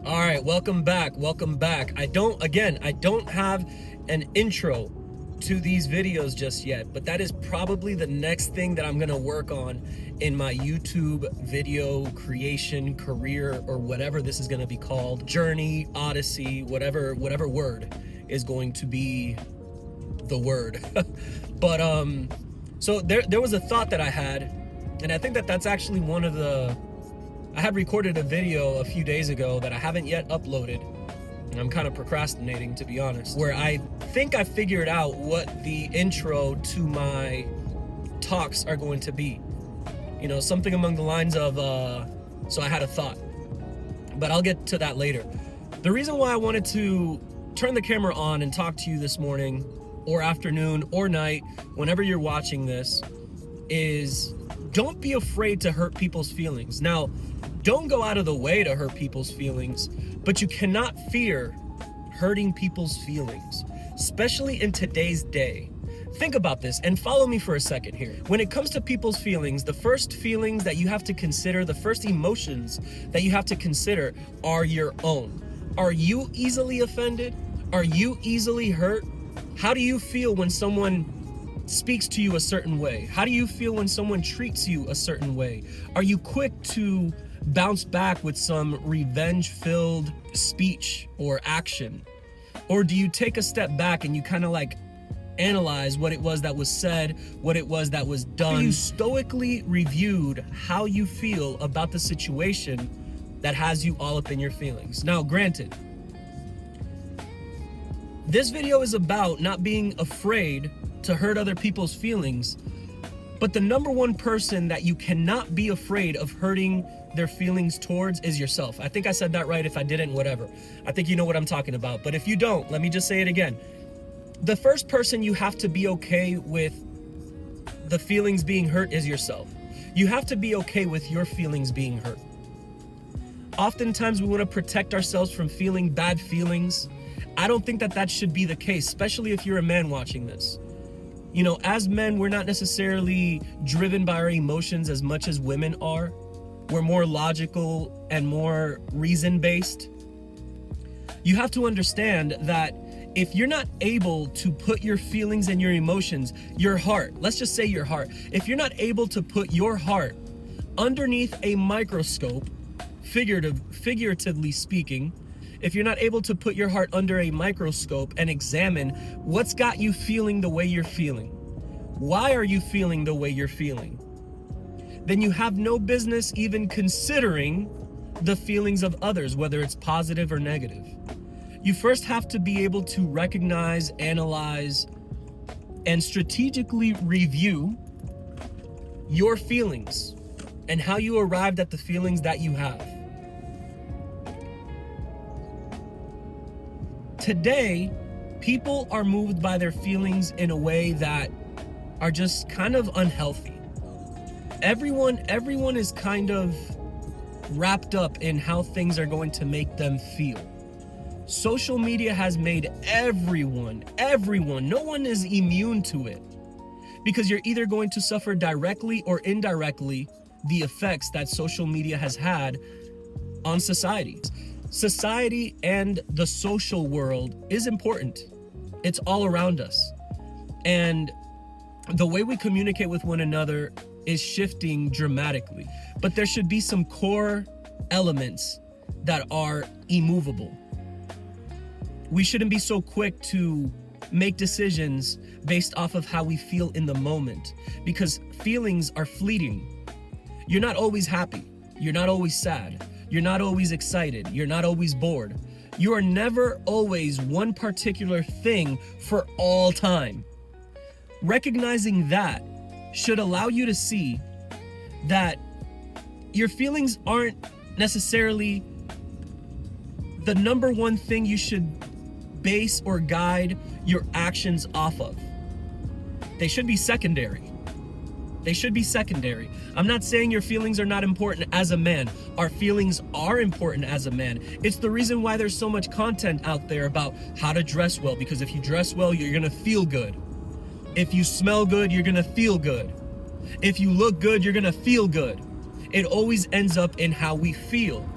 All right, welcome back. I don't have an intro to these videos just yet, but that is probably the next thing that I'm gonna work on in my YouTube video creation career, or whatever this is gonna be called, journey, odyssey, whatever word is going to be the word. But so there was a thought that I had, and I think that that's actually one of the, I had recorded a video a few days ago that I haven't yet uploaded. And I'm kind of procrastinating, to be honest, where I think I figured out what the intro to my talks are going to be. You know, something along the lines of, so I had a thought, but I'll get to that later. The reason why I wanted to turn the camera on and talk to you this morning or afternoon or night, whenever you're watching this, is don't be afraid to hurt people's feelings. Now, don't go out of the way to hurt people's feelings, but you cannot fear hurting people's feelings, especially in today's day. Think about this and follow me for a second here. When it comes to people's feelings, the first feelings that you have to consider, the first emotions that you have to consider are your own. Are you easily offended? Are you easily hurt? How do you feel when someone speaks to you a certain way? How do you feel when someone treats you a certain way? Are you quick to bounce back with some revenge-filled speech or action? Or do you take a step back and you kind of like analyze what it was that was said, what it was that was done? You stoically reviewed how you feel about the situation that has you all up in your feelings. Now, granted, this video is about not being afraid to hurt other people's feelings, but the number one person that you cannot be afraid of hurting their feelings towards is yourself. I think I said that right. If I didn't, whatever. I think you know what I'm talking about. But if you don't, let me just say it again. The first person you have to be okay with the feelings being hurt is yourself. You have to be okay with your feelings being hurt. Oftentimes we want to protect ourselves from feeling bad feelings. I don't think that that should be the case, especially if you're a man watching this. You know, as men, we're not necessarily driven by our emotions as much as women are. We're more logical and more reason-based. You have to understand that if you're not able to put your feelings and your emotions, your heart, let's just say your heart, if you're not able to put your heart underneath a microscope, figuratively speaking, if you're not able to put your heart under a microscope and examine what's got you feeling the way you're feeling, why are you feeling the way you're feeling, then you have no business even considering the feelings of others, whether it's positive or negative. You first have to be able to recognize, analyze, and strategically review your feelings and how you arrived at the feelings that you have. Today, people are moved by their feelings in a way that are just kind of unhealthy. Everyone is kind of wrapped up in how things are going to make them feel. Social media has made everyone, no one is immune to it, because you're either going to suffer directly or indirectly the effects that social media has had on society. Society and the social world is important. It's all around us. And the way we communicate with one another is shifting dramatically. But there should be some core elements that are immovable. We shouldn't be so quick to make decisions based off of how we feel in the moment, because feelings are fleeting. You're not always happy. You're not always sad. You're not always excited. You're not always bored. You are never always one particular thing for all time. Recognizing that should allow you to see that your feelings aren't necessarily the number one thing you should base or guide your actions off of. They should be secondary. They should be secondary. I'm not saying your feelings are not important as a man. Our feelings are important as a man. It's the reason why there's so much content out there about how to dress well, because if you dress well, you're gonna feel good. If you smell good, you're gonna feel good. If you look good, you're gonna feel good. It always ends up in how we feel.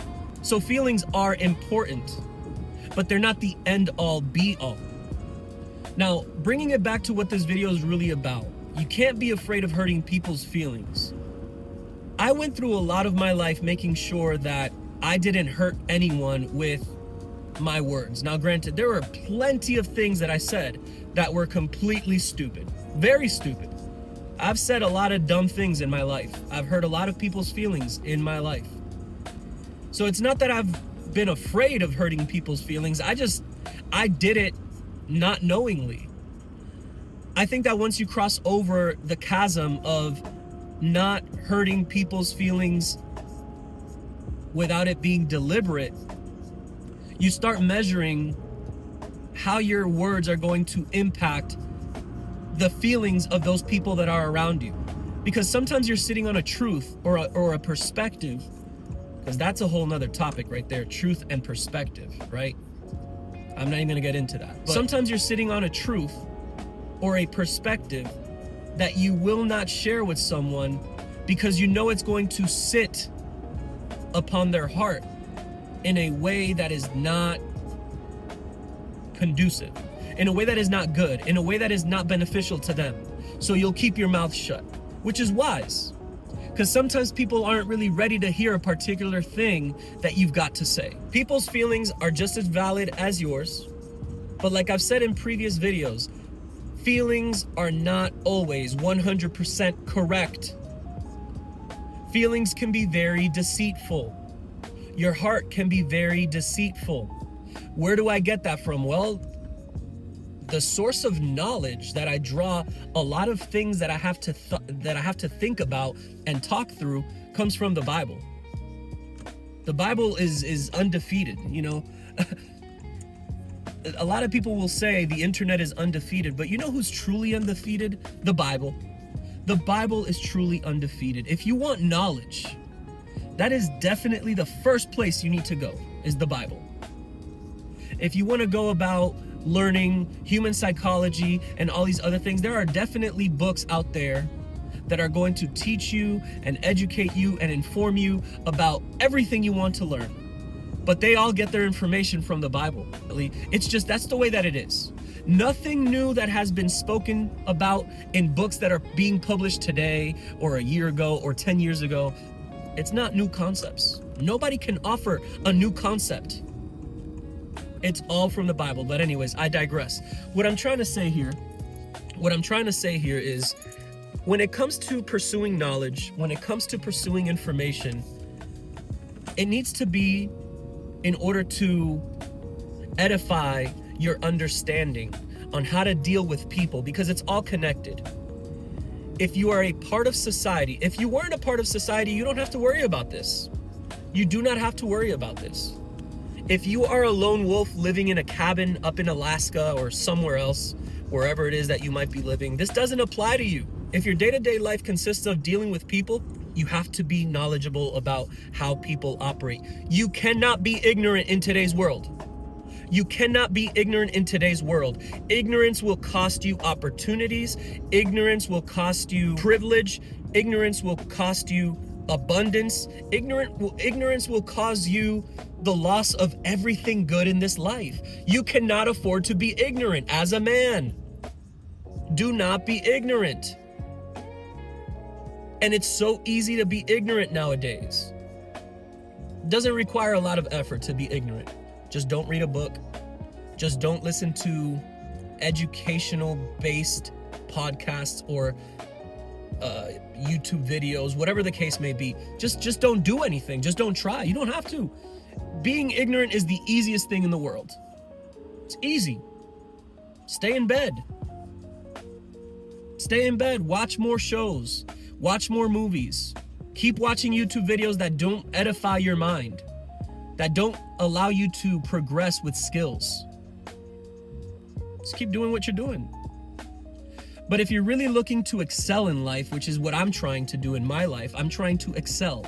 So feelings are important, but they're not the end all be all. Now, bringing it back to what this video is really about, you can't be afraid of hurting people's feelings. I went through a lot of my life making sure that I didn't hurt anyone with my words. Now, granted, there were plenty of things that I said that were completely stupid, very stupid. I've said a lot of dumb things in my life. I've hurt a lot of people's feelings in my life. So it's not that I've been afraid of hurting people's feelings. I did it not knowingly. I think that once you cross over the chasm of not hurting people's feelings without it being deliberate, you start measuring how your words are going to impact the feelings of those people that are around you. Because sometimes you're sitting on a truth or a perspective, because that's a whole nother topic right there, truth and perspective, right? I'm not even gonna get into that. But sometimes you're sitting on a truth or a perspective that you will not share with someone because you know it's going to sit upon their heart in a way that is not conducive, in a way that is not good, in a way that is not beneficial to them. So you'll keep your mouth shut, which is wise, because sometimes people aren't really ready to hear a particular thing that you've got to say. People's feelings are just as valid as yours, but like I've said in previous videos, feelings are not always 100% correct. Feelings can be very deceitful. Your heart can be very deceitful. Where do I get that from? Well, the source of knowledge that I draw a lot of things that I have to think about and talk through comes from the Bible. The Bible is undefeated, you know. A lot of people will say the internet is undefeated, but you know who's truly undefeated? The Bible. The Bible is truly undefeated. If you want knowledge, that is definitely the first place you need to go, is the Bible. If you want to go about learning human psychology and all these other things, there are definitely books out there that are going to teach you and educate you and inform you about everything you want to learn. But they all get their information from the Bible. It's just, that's the way that it is. Nothing new that has been spoken about in books that are being published today or a year ago or 10 years ago. It's not new concepts. Nobody can offer a new concept. It's all from the Bible. But anyways, I digress. What I'm trying to say here is, when it comes to pursuing knowledge, when it comes to pursuing information, it needs to be in order to edify your understanding on how to deal with people, because it's all connected. If you are a part of society, if you weren't a part of society, you don't have to worry about this. You do not have to worry about this. If you are a lone wolf living in a cabin up in Alaska or somewhere else, wherever it is that you might be living, this doesn't apply to you. If your day-to-day life consists of dealing with people, you have to be knowledgeable about how people operate. You cannot be ignorant in today's world. You cannot be ignorant in today's world. Ignorance will cost you opportunities. Ignorance will cost you privilege. Ignorance will cost you abundance. Ignorance will cause you the loss of everything good in this life. You cannot afford to be ignorant as a man. Do not be ignorant. And it's so easy to be ignorant nowadays. It doesn't require a lot of effort to be ignorant. Just don't read a book. Just don't listen to educational-based podcasts or YouTube videos, whatever the case may be. Just don't do anything. Just don't try. You don't have to. Being ignorant is the easiest thing in the world. It's easy. Stay in bed. Stay in bed. Watch more shows. Watch more movies. Keep watching YouTube videos that don't edify your mind, that don't allow you to progress with skills. Just keep doing what you're doing. But if you're really looking to excel in life, which is what I'm trying to do in my life, I'm trying to excel.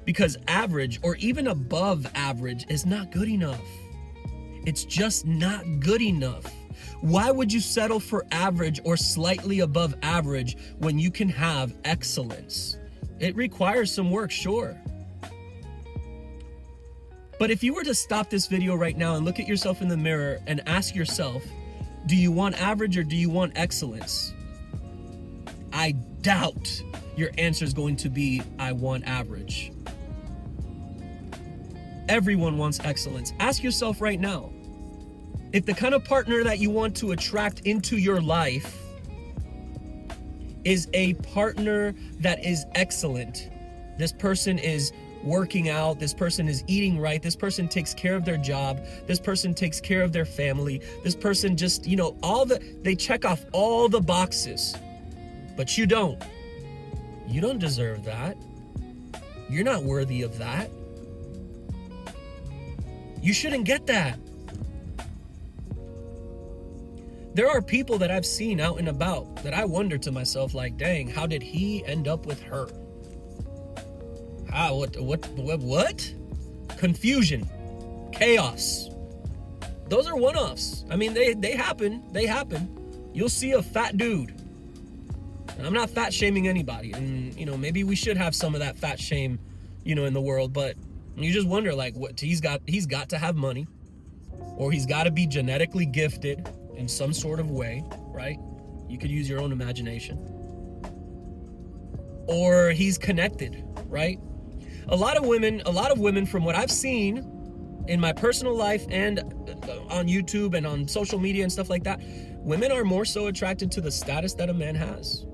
Because average or even above average is not good enough. It's just not good enough. Why would you settle for average or slightly above average when you can have excellence? It requires some work, sure. But if you were to stop this video right now and look at yourself in the mirror and ask yourself, do you want average or do you want excellence? I doubt your answer is going to be, I want average. Everyone wants excellence. Ask yourself right now, if the kind of partner that you want to attract into your life is a partner that is excellent, this person is working out, this person is eating right, this person takes care of their job, this person takes care of their family, this person just, they check off all the boxes, but you don't. You don't deserve that. You're not worthy of that. You shouldn't get that. There are people that I've seen out and about that I wonder to myself, like, dang, how did he end up with her? What? Confusion, chaos. Those are one-offs. I mean, they happen. You'll see a fat dude. And I'm not fat shaming anybody. And, maybe we should have some of that fat shame, in the world. But you just wonder, like, what he's got to have money, or he's got to be genetically gifted in some sort of way, right? You could use your own imagination. Or he's connected, right? A lot of women from what I've seen in my personal life and on YouTube and on social media and stuff like that, women are more so attracted to the status that a man has,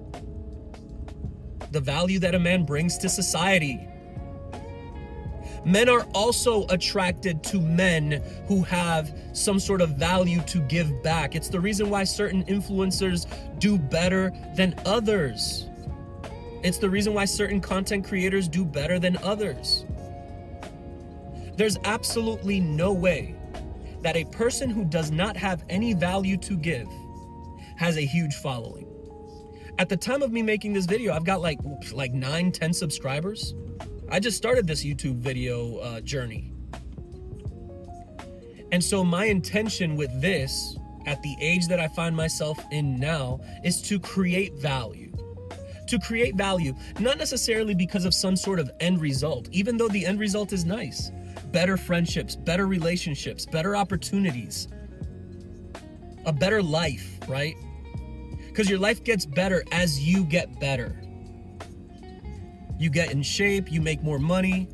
the value that a man brings to society. Men are also attracted to men who have some sort of value to give back. It's the reason why certain influencers do better than others. It's the reason why certain content creators do better than others. There's absolutely no way that a person who does not have any value to give has a huge following. At the time of me making this video, I've got like 9-10 subscribers. I just started this YouTube video journey. And so my intention with this, at the age that I find myself in now, is to create value. To create value, not necessarily because of some sort of end result, even though the end result is nice. Better friendships, better relationships, better opportunities, a better life, right? Because your life gets better as you get better. You get in shape, you make more money,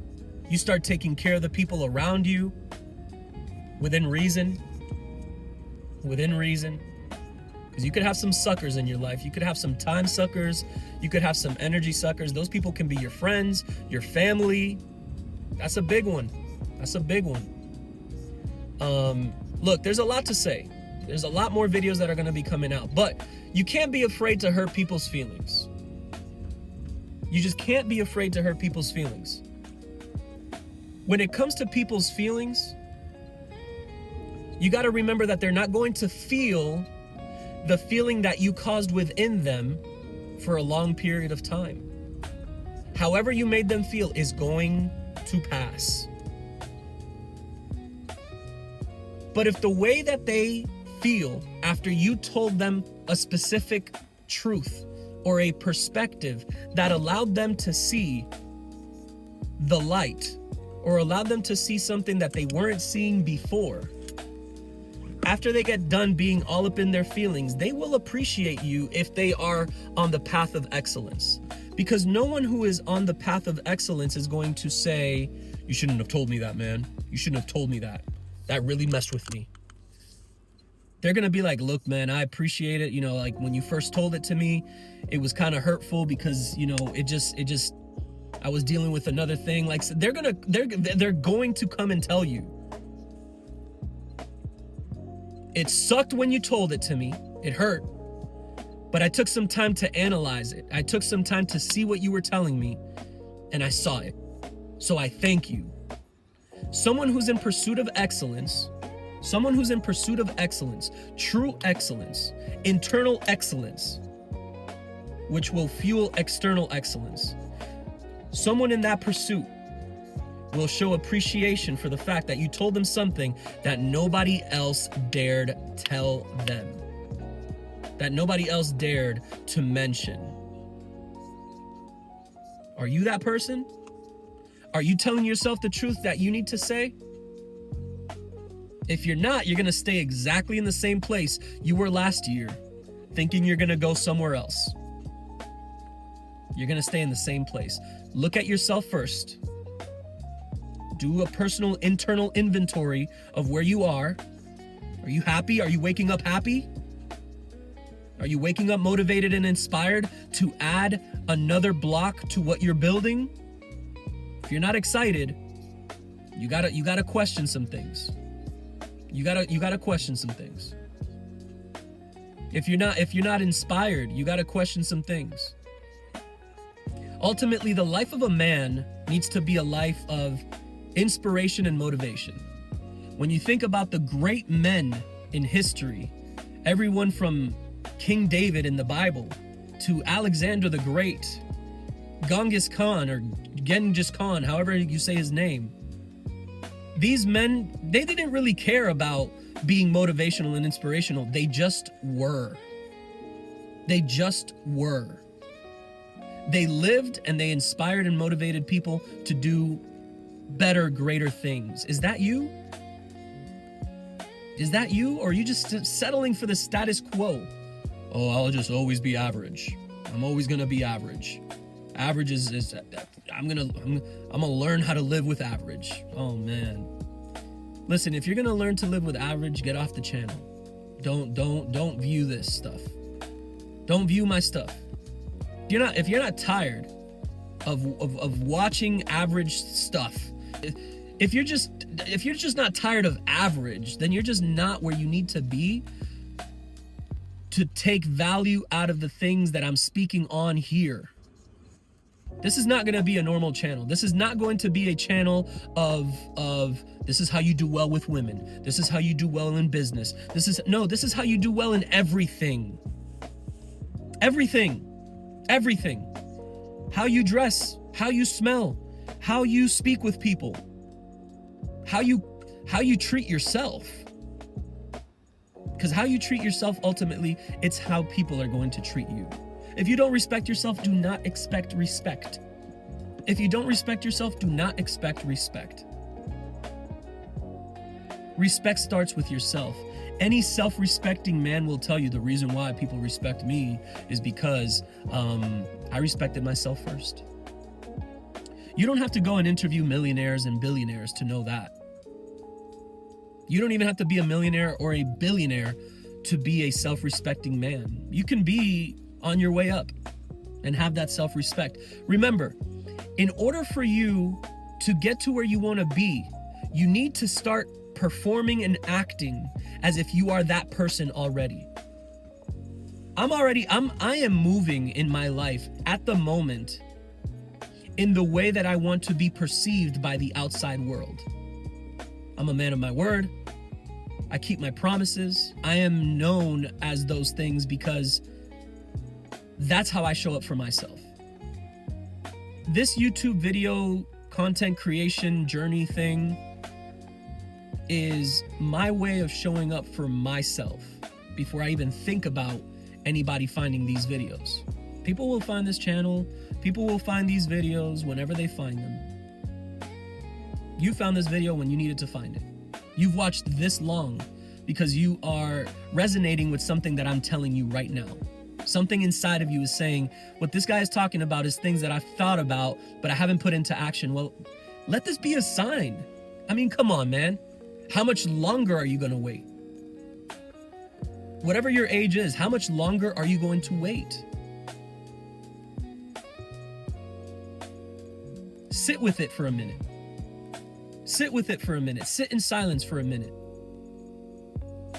you start taking care of the people around you within reason. Because you could have some suckers in your life. You could have some time suckers. You could have some energy suckers. Those people can be your friends, your family. That's a big one. Look, there's a lot to say. There's a lot more videos that are going to be coming out. But you can't be afraid to hurt people's feelings. You just can't be afraid to hurt people's feelings. When it comes to people's feelings, you got to remember that they're not going to feel the feeling that you caused within them for a long period of time. However you made them feel is going to pass. But if the way that they feel after you told them a specific truth or a perspective that allowed them to see the light or allowed them to see something that they weren't seeing before, after they get done being all up in their feelings, they will appreciate you if they are on the path of excellence. Because no one who is on the path of excellence is going to say, you shouldn't have told me that, man. You shouldn't have told me that. That really messed with me. They're going to be like, look, man, I appreciate it. Like when you first told it to me, it was kind of hurtful because, it just, I was dealing with another thing. Like, so they're going to come and tell you. It sucked when you told it to me. It hurt. But I took some time to analyze it. I took some time to see what you were telling me, and I saw it. So I thank you. Someone who's in pursuit of excellence, true excellence, internal excellence, which will fuel external excellence. Someone in that pursuit will show appreciation for the fact that you told them something that nobody else dared tell them, that nobody else dared to mention. Are you that person? Are you telling yourself the truth that you need to say? If you're not, you're going to stay exactly in the same place you were last year, thinking you're going to go somewhere else. You're going to stay in the same place. Look at yourself first. Do a personal internal inventory of where you are. Are you happy? Are you waking up happy? Are you waking up motivated and inspired to add another block to what you're building? If you're not excited, you gotta question some things. You gotta question some things. If you're not inspired, you gotta question some things. Ultimately, the life of a man needs to be a life of inspiration and motivation. When you think about the great men in history, everyone from King David in the Bible to Alexander the Great, Genghis Khan or Genghis Khan, however you say his name, these men, they didn't really care about being motivational and inspirational. They just were. They just were. They lived and they inspired and motivated people to do better, greater things. Is that you? Is that you? Or are you just settling for the status quo? Oh, I'll just always be average. I'm always gonna be average. Average is I'm gonna learn how to live with average. Oh man. Listen, if you're gonna learn to live with average, get off the channel. Don't view this stuff. Don't view my stuff. If you're not tired of watching average stuff, if you're just not tired of average, then you're just not where you need to be to take value out of the things that I'm speaking on here. This is not going to be a normal channel. This is not going to be a channel of this is how you do well with women. This is how you do well in business. This is how you do well in everything. Everything. Everything. How you dress, how you smell, how you speak with people, how you treat yourself. Because how you treat yourself, ultimately, it's how people are going to treat you. If you don't respect yourself, do not expect respect. If you don't respect yourself, do not expect respect. Respect starts with yourself. Any self-respecting man will tell you the reason why people respect me is because I respected myself first. You don't have to go and interview millionaires and billionaires to know that. You don't even have to be a millionaire or a billionaire to be a self-respecting man. You can be on your way up and have that self-respect. Remember, in order for you to get to where you want to be, you need to start performing and acting as if you are that person already. I am moving in my life at the moment in the way that I want to be perceived by the outside world. I'm a man of my word. I keep my promises. I am known as those things because that's how I show up for myself. This YouTube video content creation journey thing is my way of showing up for myself before I even think about anybody finding these videos. People will find this channel. People will find these videos whenever they find them. You found this video when you needed to find it. You've watched this long because you are resonating with something that I'm telling you right now. Something inside of you is saying, what this guy is talking about is things that I've thought about, but I haven't put into action. Well, let this be a sign. I mean, come on, man. How much longer are you going to wait? Whatever your age is, how much longer are you going to wait? Sit with it for a minute. Sit with it for a minute. Sit in silence for a minute.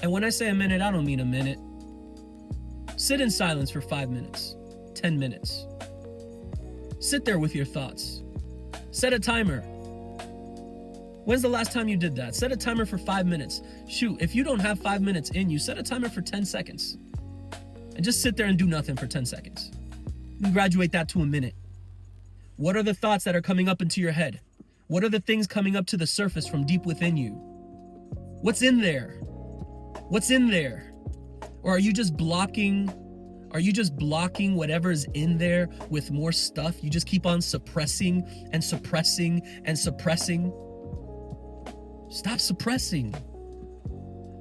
And when I say a minute, I don't mean a minute. Sit in silence for 5 minutes, 10 minutes. Sit there with your thoughts. Set a timer. When's the last time you did that? Set a timer for 5 minutes. Shoot, if you don't have 5 minutes in you, set a timer for 10 seconds. And just sit there and do nothing for 10 seconds. And graduate that to a minute. What are the thoughts that are coming up into your head? What are the things coming up to the surface from deep within you? What's in there? What's in there? Or are you just blocking whatever's in there with more stuff? You just keep on suppressing and suppressing and suppressing. Stop suppressing.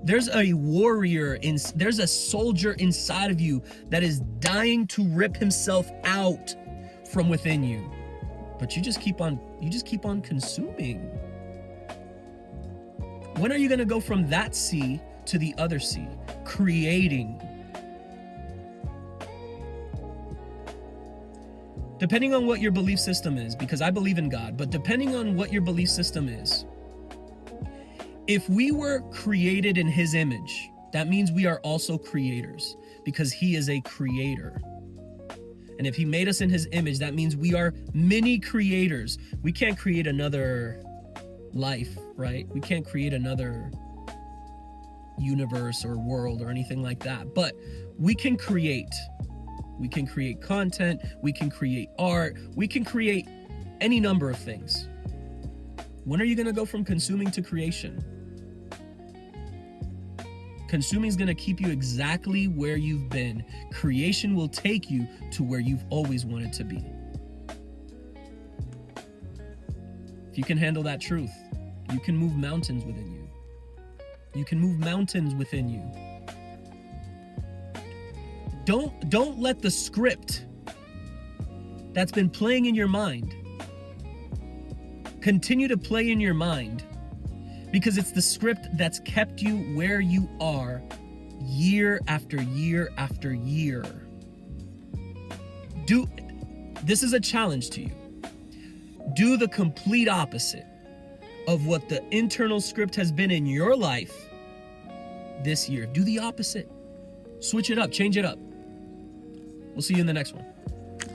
There's a warrior, there's a soldier inside of you that is dying to rip himself out from within you. But you just keep on consuming. When are you going to go from that sea to the other sea? Creating. Depending on what your belief system is, because I believe in God, but depending on what your belief system is, if we were created in his image, that means we are also creators, because he is a creator. And if he made us in his image, that means we are mini creators. We can't create another life, right? We can't create another universe or world or anything like that, but we can create. We can create content, we can create art, we can create any number of things. When are you going to go from consuming to creation? Consuming is going to keep you exactly where you've been. Creation will take you to where you've always wanted to be. If you can handle that truth, you can move mountains within you. You can move mountains within you. Don't let the script that's been playing in your mind continue to play in your mind, because it's the script that's kept you where you are year after year after year. This is a challenge to you. Do the complete opposite of what the internal script has been in your life this year. Do the opposite. Switch it up, change it up. We'll see you in the next one.